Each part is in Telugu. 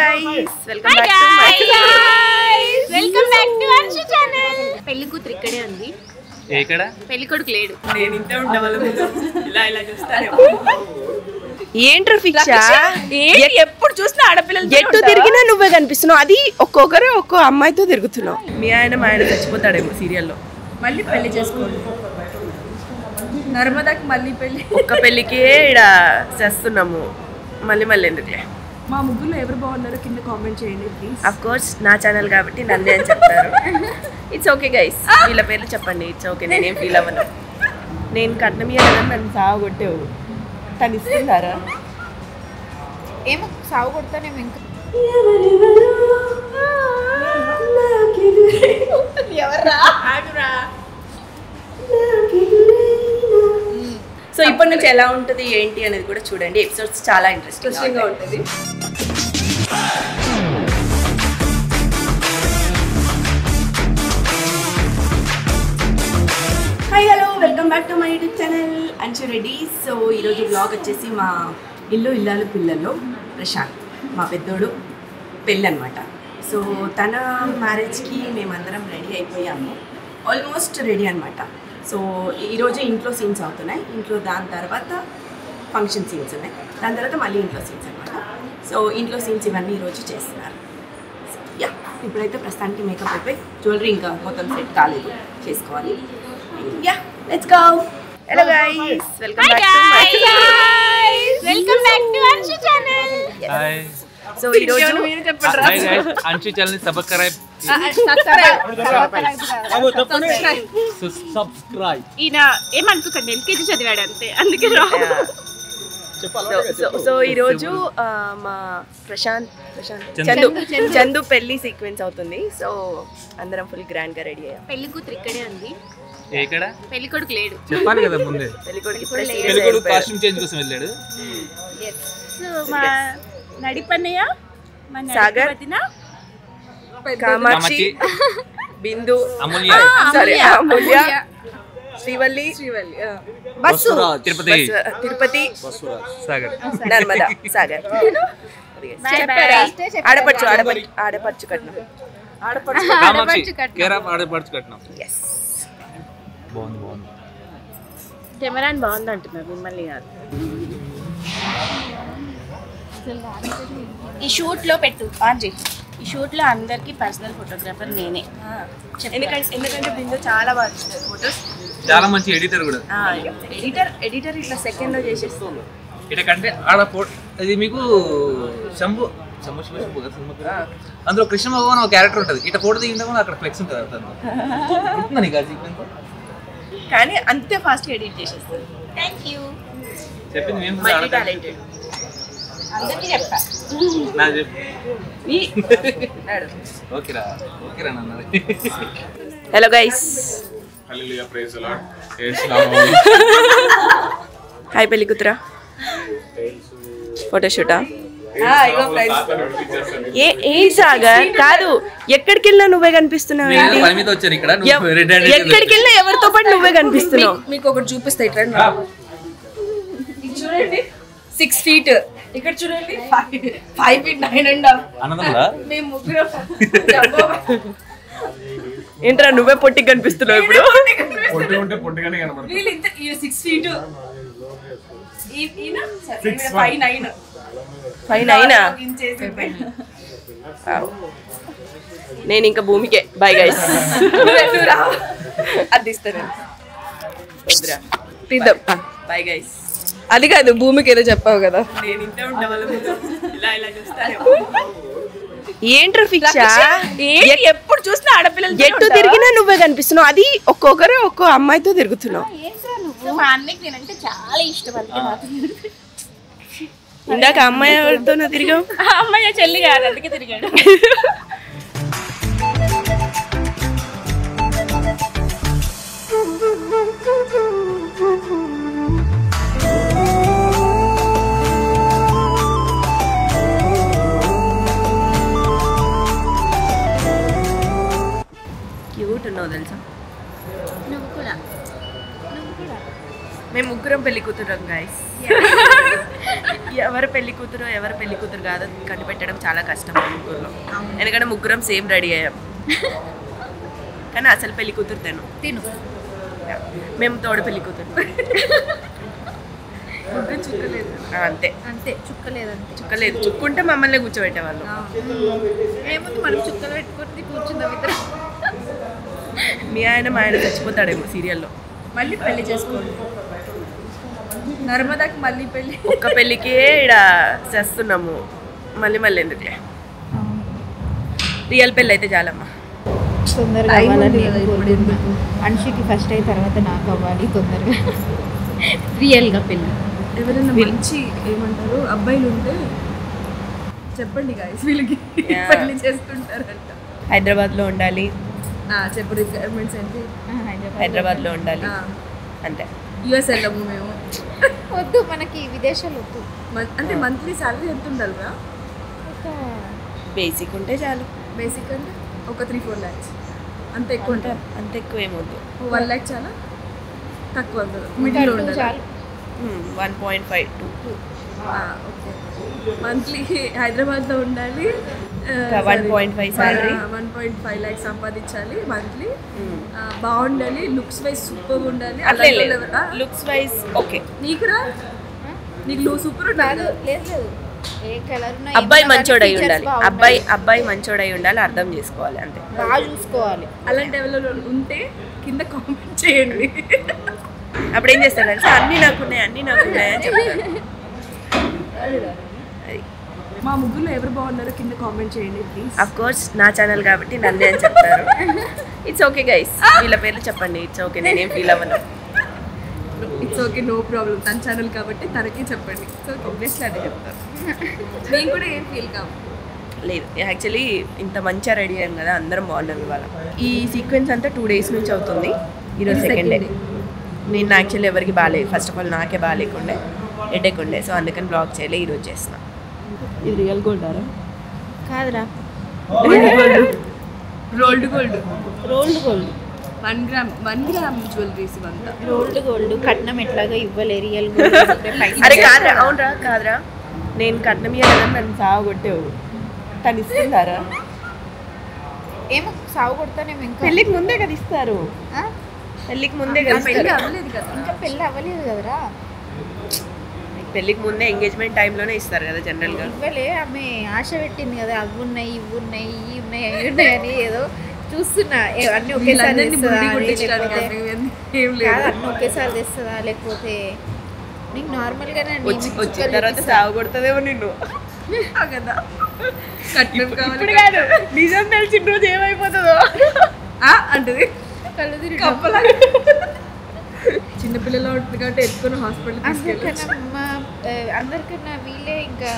guys, welcome back to my channel. Welcome back to our channel. పెళ్లి కూతురు ఇక్కడే ఉంది. ఎక్కడ? పెళ్లి కొడుకు లేడు. నేను ఇంతే ఉండవాళ్ళము. ఇలా చూస్తానే. ఏంట్రా ఫిక్షా? ఎప్పుడు చూసినా ఆడపిల్లలు ఎట్టు తిరిగినా నువ్వే కనిపిస్తున్నావు. అది ఒక్కొక్కరు ఒక్కో అమ్మాయితో తిరుగుతున్నావు. మీ ఆయన మా ఆయన చచ్చిపోతాడేమో సీరియల్లో. మళ్ళీ పెళ్లి చేసుకోండి. నర్మదాకి మళ్ళీ పెళ్లి. ఒక్క పెళ్ళికే ఇక్కడ చేస్తున్నాము. మళ్ళీ ఎందుకులే. మా ముగ్గురులో ఎవరు బాగున్నారో కింద కామెంట్ చేయండి ప్లీజ్. అఫ్ కోర్స్ నా ఛానల్ కాబట్టి నన్నే అని చెప్తారు. ఇట్స్ ఓకే గైస్, వీళ్ళ పేర్లు చెప్పండి. ఇట్స్ ఓకే, నేనేం ఫీల్ అవ్వను. నేను కట్నం ఇవ్వాలని నన్ను సాగొట్టేవు. తను ఇస్తున్నారా? ఏమో సాగు కొడతానేమో ఇంకా. సో ఇప్పటి నుంచి ఎలా ఉంటుంది ఏంటి అనేది కూడా చూడండి. ఎపిసోడ్స్ చాలా ఇంట్రెస్టింగ్గా ఉంటుంది. Hi hello, welcome back to my YouTube channel అంచు రెడ్డి. సో ఈరోజు బ్లాగ్ వచ్చేసి మా ఇల్లాలు పిల్లల్లో ప్రశాంత్, మా పెద్దోడు పెళ్ళి అనమాట. సో తన మ్యారేజ్కి మేమందరం రెడీ అయిపోయాము, ఆల్మోస్ట్ రెడీ అనమాట. సో ఈరోజు ఇంట్లో సీన్స్ అవుతున్నాయి. దాని తర్వాత ఫంక్షన్ సీన్స్ ఉన్నాయి. దాని తర్వాత మళ్ళీ ఇంట్లో సీన్స్ అనమాట. సో ఇంట్లో సీన్స్ ఇవన్నీ ఈరోజు చేస్తున్నారు. సో యా, ఇప్పుడైతే ప్రస్తుతానికి మేకప్ అయిపోయి జ్యువెలరీ ఇంకా మొత్తం సెట్ కాలేదు, చేసుకోవాలి. Yeah, let's go. Hello guys, welcome back to my channel. Welcome back to అంచు ఛానల్. హాయ్. సో ఈ రోజు మీరు చెప్పండి. హాయ్ గైస్, అంచు ఛానల్ ని సబ్స్క్రైబ్. ఈయన ఏమనుకోకండి, ఎల్కేజీ చదివాడు అంతే, అందుకే సో ఈరోజు మా చందు పెళ్లి సీక్వెన్స్ అవుతుంది. సో అందరం ఫుల్ గ్రాండ్ గా రెడీ అయ్యాం. పెళ్లి కూతురు ఇక్కడే ఉంది. ఎక్కడ? పెళ్లి కొడుకు లేడు. చెప్పాలి కదా ముందే. పెళ్లి కొడుకు కాస్ట్యూమ్ చేంజ్ కోసం వెళ్ళాడు. సో మా నడిపన్నయ్య, మా సాగర్, కామాక్షి, బిందు, అమూల్య, శ్రీవల్లి, బస్సు, తిరుపతి, సాగర్, నర్మదా, సాగర్, ఆడపడుచు కట్నం. కామాక్షి కేర్ ఆఫ్ ఆడపడుచు కట్నం. బాగుంది. కెమెరాని బాగుంది అంటున్నారు, మిమ్మల్ని కాదు. ఈ షూట్ లో పెట్టు ఆంజీ. ఈ షూట్ లో అందరికి పర్సనల్ ఫోటోగ్రాఫర్ నేనే. ఎందుకంటే బిందు చాలా బాగా ఫోటోస్, చాలా మంచి ఎడిటర్ కూడా. ఎడిటర్ ఇట్లా సెకండ్ లో చేసేస్తుంది. ఇటకంటే ఆడ అది మీకు శంభు అందులో కృష్ణ భగవాన్ ఒక క్యారెక్టర్ ఉంటుంది. ఇట ఫోటో దిగిందా అక్కడ ఫ్లెక్స్ ఉంటుంది. ఉంటుందా నీకు ఆ సీక్వెన్స్? కానీ అంతే ఫాస్ట్ గా ఎడిట్ చేసేస్తుంది. Thank you. చెప్పింది మేము మల్టీ టాలెంటెడ్. అందరికీ చెప్తా. నాకు చెప్పు. ఓకేరా అన్నది. హలో గైస్, హాయ్ పెళ్లి కూతురా. ఫోటోషూటా? ఏ సాగర్ కాదు, ఎక్కడికి వెళ్ళినా నువ్వే కనిపిస్తున్నావు. ఎక్కడికి వెళ్ళినా ఎవరితో పాటు నువ్వే కనిపిస్తున్నావు. మీకు ఒకటి చూపిస్తా. ఇట్లా చూడండి, 6 feet. ఇక్కడ చూడండి 5 feet 9.5. మేము ముగ్గురు. ఏంట్రా నువ్వే పొట్టి కనిపిస్తున్నావు ఇప్పుడు? వీళ్ళు 6 feet. 5'9". 5'9". నేను ఇంకా భూమికే. Bye guys. అది ఇస్తాను, తీద్దాం. Bye guys. అది కాదు, భూమికి ఏదో చెప్పావు కదా. నేను ఇంతే ఉండవాళ్ళము. ఇలా చూస్తానే. ఏంట్రా ఫిక్షా? ఎప్పుడు చూసినా ఆడపిల్లలు ఎట్టు తిరిగినా నువ్వే కనిపిస్తున్నావు. అది ఒక్కొక్కరు ఒక్కో అమ్మాయితో తిరుగుతున్నావు. మా అన్నకి నేనంటే చాలా ఇష్టం, అందుకే మాత్రం. ఇందాక అమ్మాయి ఎవరితో తిరిగావు? అమ్మాయి చెల్లి కాదు, అందుకే తిరిగాడు. క్యూట్ ఉన్నావు తెలుసా. నువ్వు కూడా. మేము ముగ్గురం పెళ్లి కూతురం గైస్. ఎవరు పెళ్లి కూతురు కాదు కనిపెట్టడం చాలా కష్టం ముగ్గురులో. ఎందుకంటే ముగ్గురం సేమ్ రెడీ అయ్యాం. కానీ అసలు పెళ్లి కూతురు తిను మేము తోడు పెళ్లి కూతురు. అంతే అంతే చుక్కలేదంతే. చుక్కలేదు. చుక్కుంటే మమ్మల్ని కూర్చోబెట్టేవాళ్ళు. ఏముంది మనం చుక్కలు పెట్టుకుని కూర్చుందాం ఇద్దరు. మీ ఆయన మా ఆయన చచ్చిపోతాడేమో సీరియల్లో. మళ్ళీ పెళ్లి చేసుకోండి. నర్మదాకి మళ్ళీ పెళ్లి. ఒక్క పెళ్ళికే ఇక్కడ చేస్తున్నాము. మళ్ళీ ఎందుకులే. రియల్ పెళ్ళి అయితే చాలమ్మా. తొందరగా అవ్వాలని అనుషికి ఫస్ట్ అయిన తర్వాత నాకు అవ్వాలి తొందరగా. రియల్గా పెళ్ళి. ఎవరైనా మంచి ఏమంటారు అబ్బాయిలు ఉంటే చెప్పండి గాయస్, వీళ్ళకి పెళ్లి చేసుకుంటారంట. హైదరాబాద్లో ఉండాలి. చెప్పు రిక్వైర్మెంట్స్ ఏంటి? హైదరాబాద్లో ఉండాలి అంతే. యుఎస్ వెళ్ళము మేము. వద్దు మనకి విదేశాలు వద్దు. అంటే మంత్లీ శాలరీ ఎంత ఉండాలిరా? బేసిక్ ఉంటే చాలు. బేసిక్ అంటే ఒక 3-4 lakhs అంత ఎక్కువ ఉంటారు. అంత ఎక్కువ ఏమొద్దు. 1 lakh చాలా తక్కువ ఉంటుంది. మిడిల్లో ఉండాలి. 1.5-2. ఓకే. మంత్లీ హైదరాబాద్లో ఉండాలి. 1.5 శాలరీ. 1.5 lakhs సంపాదించాలి మంత్లీ. బాగుండాలి. లుక్స్ వైజ్ సూపర్ ఉండాలి. Looks wise okay. నీకురా నీకు సూపర్ ఉండాలి. లేదు ఏ కలర్ అబ్బాయి మంచోడై ఉండాలి. అబ్బాయి మంచోడై ఉండాలి. అర్థం చేసుకోవాలి అంతే. బాగా చూసుకోవాలి. అలాంటి ఎవరు ఉంటే కింద కామెంట్ చేయండి. అప్పుడు ఏం చేస్తారు తెలుసా? అన్నీ నాకున్నాయి అని చెప్తారు. మా ముగ్గురులో ఎవరు బాగున్నారో కింద కామెంట్ చేయండి ప్లీజ్. అఫ్ కోర్స్ నా ఛానల్ కాబట్టి నన్నే అని చెప్తారు. It's okay guys. వీళ్ళ పేర్లు చెప్పండి. It's okay. నేనేం ఫీల్ అవ్వను. It's okay, no problem. తన ఛానల్ కాబట్టి తనకి చెప్పండి. సో ఆబ్వియస్లీ అదే చెప్తారు. నేను కూడా ఏం ఫీల్ కావు. లేదు యాక్చువల్లీ ఇంత మంచిగా రెడీ అయ్యాం కదా, అందరం బాగున్నాం ఇవాళ. ఈ సీక్వెన్స్ అంతా 2 days నుంచి అవుతుంది. ఈరోజు సెకండ్ డే. నేను యాక్చువల్లీ ఎవరికి బాగాలేదు. ఫస్ట్ ఆఫ్ ఆల్ నాకే బాగాలేకుండే, హెడేక్ ఉండే. సో అందుకని బ్లాగ్ చేయలే. ఈరోజు చేస్తున్నా. ఇది రియల్ గోల్డ్ కాదురా, రోల్డ్ గోల్డ్. 1 gram జ్యువెలరీస్ ఇవంతా రోల్డ్ గోల్డ్. కట్నం ఎట్లాగా ఇవ్వలే. Real gold. అరే కాదురా, అవునరా కాదురా, నేను కట్నం ఇవ్వాలని నన్ను సాగొట్టేవారు. తను ఇస్తున్నారా? ఏమో సాగు కొడతానేమో. ఇంకా పెళ్ళికి ముందే కదా ఇస్తారు. పెళ్ళికి ముందే కదా పెళ్ళి అవ్వలేదు కదా. ఇంకా పెళ్ళి అవ్వలేదు కదరా. పెళ్ళికి ముందే ఎంగేజ్మెంట్ టైంలోనే ఇస్తారు కదా జనరల్గా. ఇవ్వలే. ఆమె ఆశ పెట్టింది కదా, అవి ఉన్నాయి ఇవి ఉన్నాయి ఇవి ఉన్నాయి అవి ఉన్నాయి అని. ఏదో చూస్తున్నా అన్ని ఒకేసారి తెస్తుందా, అన్ని ఒకేసారి తెస్తుందా, లేకపోతే నీకు నార్మల్గానే వచ్చిన తర్వాత సాగు కొడుతుందేమో నిన్ను కదా. కట్నం ఇప్పుడు కాదు, నిజం తెలిసిన రోజు ఏమైపోతుందో అంటది. కళ్ళు తిరిగి చిన్నపిల్లలు ఉంటుంది కాబట్టి ఎత్తుకుని హాస్పిటల్ అందరికన్నా అందరికన్నా వీళ్ళే ఇంకా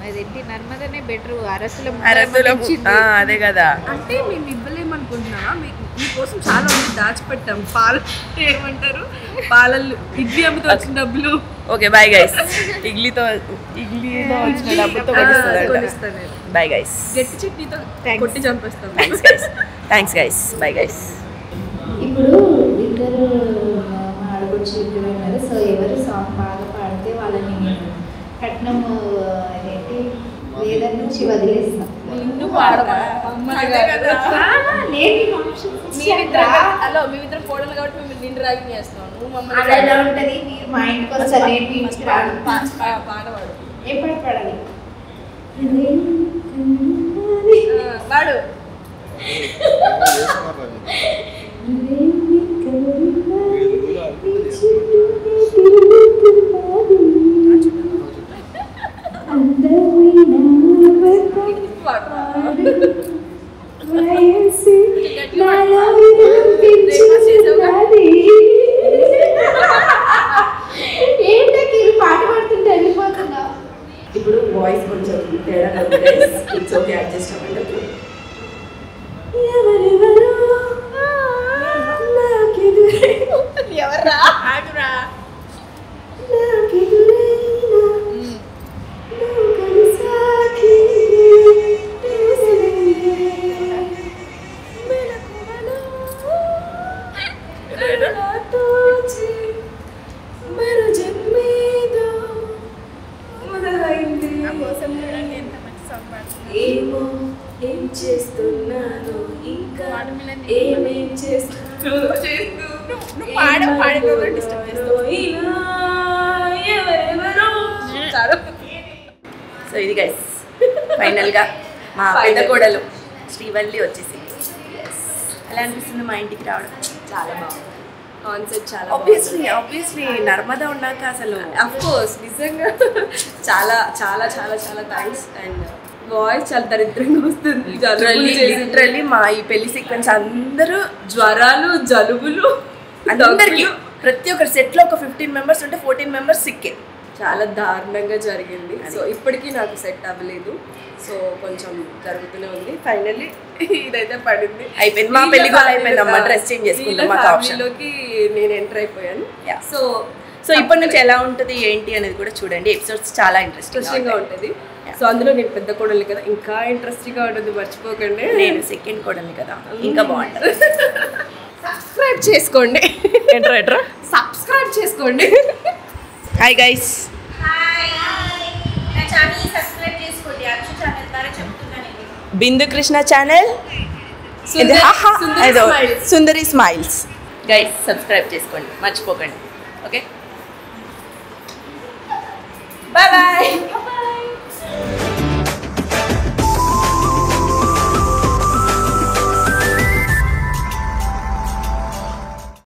అదేంటి నర్మదనే బెటర్. అరసులం అదే కదా. అంటే మేము ఇవ్వలేమనుకుంటున్నావా? మీకోసం చాలా మంది దాచిపెట్టాం. పాలు ఏమంటారు, పాలలు ఇడ్లీ అమ్ముతూ వచ్చిన డబ్బులు. Okay bye guys. ఇడ్లీతో వచ్చిన డబ్బుతో కొనిస్తాను. Bye guys. గట్టి చట్నీతో కొట్టి చంపేస్తాం. Thanks guys. Bye guys. ఇప్పుడు ఇద్దరు ఆడపడుచు ఇద్దరు ఉన్నారు. సో ఎవరు సాంగ్ బాగా పాడితే వాళ్ళని నేను కట్నం అదేంటి వేదం నుంచి వదిలేస్తాను. మేమిద్దరం కోడలు కాబట్టి మేము నిండు రాగి చేస్తాం. నువ్వు అలా ఉంటుంది. మీరు మా ఇంటికి వస్తారు. నేను మీ ఇంటికి రాను. పాట పాడు. ఏ పాట పాడాలి? వాడు ఏంటకి పాట పాడుతుంటే వెళ్ళిపోతున్నా. ఇప్పుడు వాయిస్ కొంచెం తేడా. ఇట్స్ ఓకే, అడ్జస్ట్ అవ్వండి. ఎవర్రా ఆగురా. ఏమో ఏం చేస్తున్నాను ఇంకా ఏమేం చేస్తున్నాను సో ఇది గైస్ ఫైనల్గా మా పెద్ద కోడలు శ్రీవల్లి వచ్చేసింది. ఎలా అనిపిస్తుంది మా ఇంటికి రావడం? చాలా బాగుంది కాన్సెప్ట్, చాలా ఆబ్వియస్లీ నర్మదా ఉన్నాక అసలు అఫ్కోర్స్ నిజంగా చాలా చాలా చాలా చాలా థ్యాంక్స్. అండ్ వాయిస్ చాలా దరిద్రంగా వస్తుంది. లిటరల్లీ మా ఈ పెళ్లి సీక్వెన్స్ అందరూ జ్వరాలు జలుబులు అందరికి ప్రతి ఒక్కరు సెట్లో ఒక 15 మెంబర్స్ ఉంటే 14 మెంబర్స్ సిక్కే. చాలా దారుణంగా జరిగింది. సో ఇప్పటికీ నాకు సెట్ అవ్వలేదు. సో కొంచెం జరుగుతూనే ఉంది. ఫైనల్లీ ఇదైతే పడింది, అయిపోయింది. మా పెళ్లి కూడా అయిపోయింది అమ్మ. డ్రెస్ చేంజ్ చేసుకుంటాం. మా ఫ్యామిలీలోకి నేను ఎంటర్ అయిపోయాను. సో సో ఇప్పటి నుంచి ఎలా ఉంటుంది ఏంటి అనేది కూడా చూడండి. ఎపిసోడ్స్ చాలా ఇంట్రెస్టింగ్గా ఉంటుంది. సో అందులో నేను పెద్ద కోడలి కదా, ఇంకా ఇంట్రెస్టింగ్గా ఉంటుంది, మర్చిపోకండి. నేను సెకండ్ కోడలి కదా, ఇంకా బాగుంటుంది. సబ్స్క్రైబ్ చేసుకోండి. ఎంట్రా సబ్స్క్రైబ్ చేసుకోండి. Hi guys, Bindu Krishna channel, Sundari smiles. Guys subscribe చేసుకోండి, మర్చిపోకండి. Okay, bye bye.